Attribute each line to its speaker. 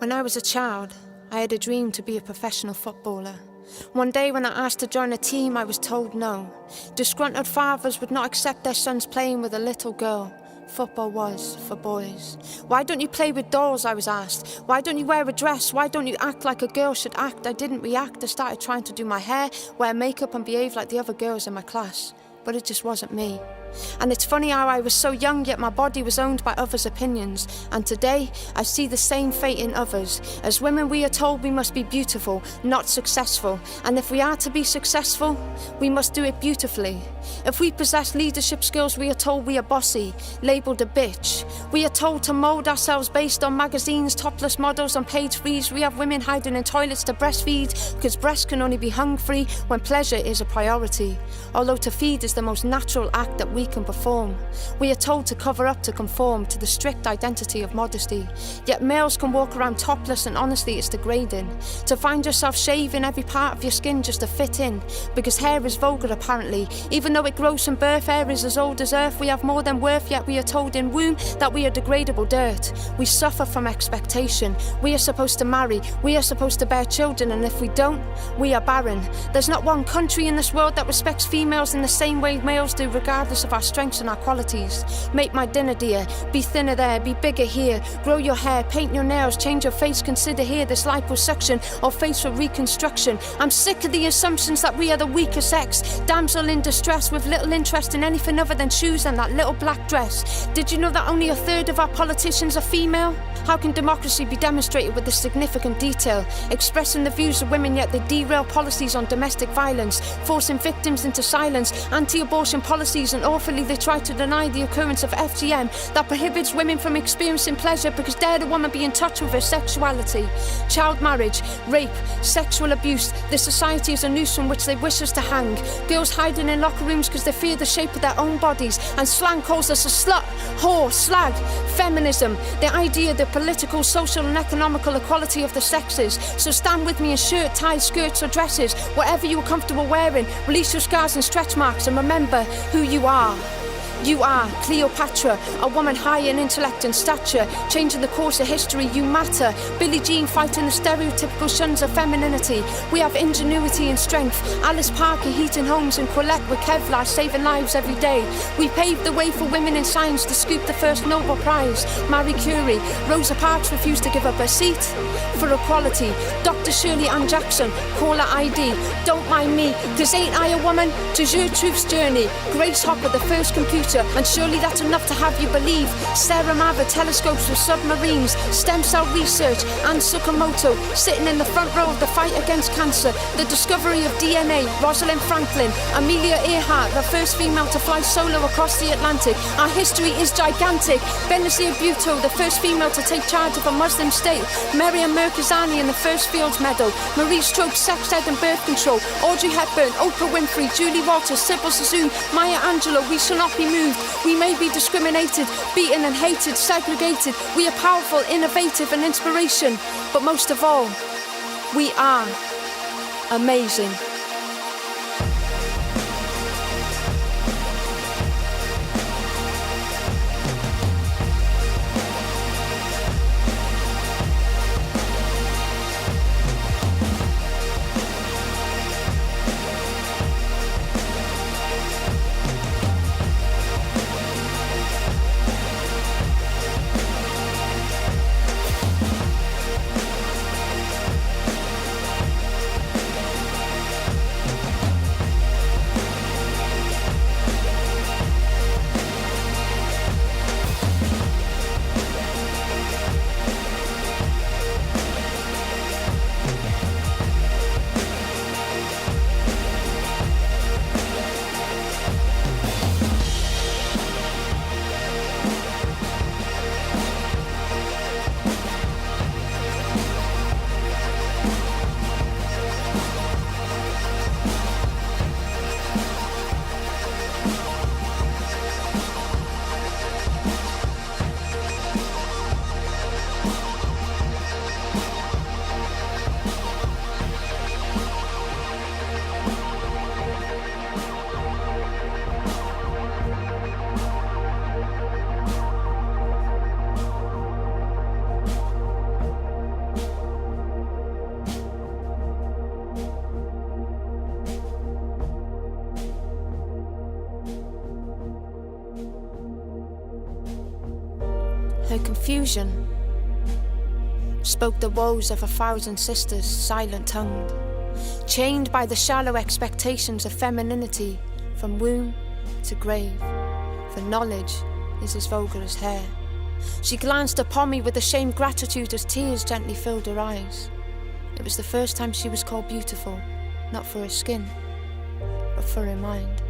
Speaker 1: When I was a child, I had a dream to be a professional footballer. One day when I asked to join a team, I was told no. Disgruntled fathers would not accept their sons playing with a little girl. Football was for boys. Why don't you play with dolls, I was asked. Why don't you wear a dress? Why don't you act like a girl should act? I didn't react. I started trying to do my hair, wear makeup and behave like the other girls in my class. But it just wasn't me. And it's funny how I was so young, yet my body was owned by others' opinions. And today, I see the same fate in others. As women, we are told we must be beautiful, not successful. And if we are to be successful, we must do it beautifully. If we possess leadership skills, we are told we are bossy, labelled a bitch. We are told to mould ourselves based on magazines, topless models on page threes. We have women hiding in toilets to breastfeed, because breasts can only be hung free when pleasure is a priority. Although to feed is the most natural act that we can perform. We are told to cover up to conform to the strict identity of modesty. Yet males can walk around topless, and honestly it's degrading. To find yourself shaving every part of your skin just to fit in, because hair is vulgar apparently. Even though it grows from birth, hair is as old as earth. We have more than worth, yet we are told in womb that we are degradable dirt. We suffer from expectation. We are supposed to marry, we are supposed to bear children, and if we don't, we are barren. There's not one country in this world that respects females in the same way males do, regardless of our strengths and our qualities. Make my dinner, dear. Be thinner there, be bigger here. Grow your hair, paint your nails, change your face. Consider here this liposuction or facial reconstruction. I'm sick of the assumptions that we are the weaker sex. Damsel in distress with little interest in anything other than shoes and that little black dress. Did you know that only a third of our politicians are female? How can democracy be demonstrated with this significant detail? Expressing the views of women, yet they derail policies on domestic violence, forcing victims into silence, anti-abortion policies, and awfully they try to deny the occurrence of FGM that prohibits women from experiencing pleasure because dare the woman be in touch with her sexuality. Child marriage, rape, sexual abuse. This society is a noose from which they wish us to hang. Girls hiding in locker rooms because they fear the shape of their own bodies, and slang calls us a slut, whore, slag. Feminism, the idea, the political, social and economical equality of the sexes. So stand with me in shirt, ties, skirts or dresses, whatever you are comfortable wearing. Release your scars and stretch marks and remember who you are. You are Cleopatra, a woman high in intellect and stature, changing the course of history. You matter. Billie Jean fighting the stereotypical shuns of femininity. We have ingenuity and strength. Alice Parker heating homes, and Colette with Kevlar saving lives every day. We paved the way for women in science to scoop the first Nobel Prize. Marie Curie, Rosa Parks refused to give up her seat for equality. Dr. Shirley Ann Jackson, caller ID. Don't mind me, 'cause ain't I a woman? To Gertrude's journey. Grace Hopper, the first computer. And surely that's enough to have you believe. Sarah Mather, telescopes with submarines. Stem cell research, Anne Sakamoto, sitting in the front row of the fight against cancer. The discovery of DNA, Rosalind Franklin. Amelia Earhart, the first female to fly solo across the Atlantic. Our history is gigantic. Benazir Bhutto, the first female to take charge of a Muslim state. Miriam Mirkazani in the first Fields Medal. Marie Stopes, sex ed and birth control. Audrey Hepburn, Oprah Winfrey, Julie Walters, Sybil Sassoon, Maya Angelou. We shall not be moved. We may be discriminated, beaten and hated, segregated. We are powerful, innovative and inspiration. But most of all, we are amazing. Her confusion spoke the woes of 1,000 sisters silent-tongued, chained by the shallow expectations of femininity from womb to grave, for knowledge is as vulgar as hair. She glanced upon me with the same gratitude as tears gently filled her eyes. It was the first time she was called beautiful, not for her skin, but for her mind.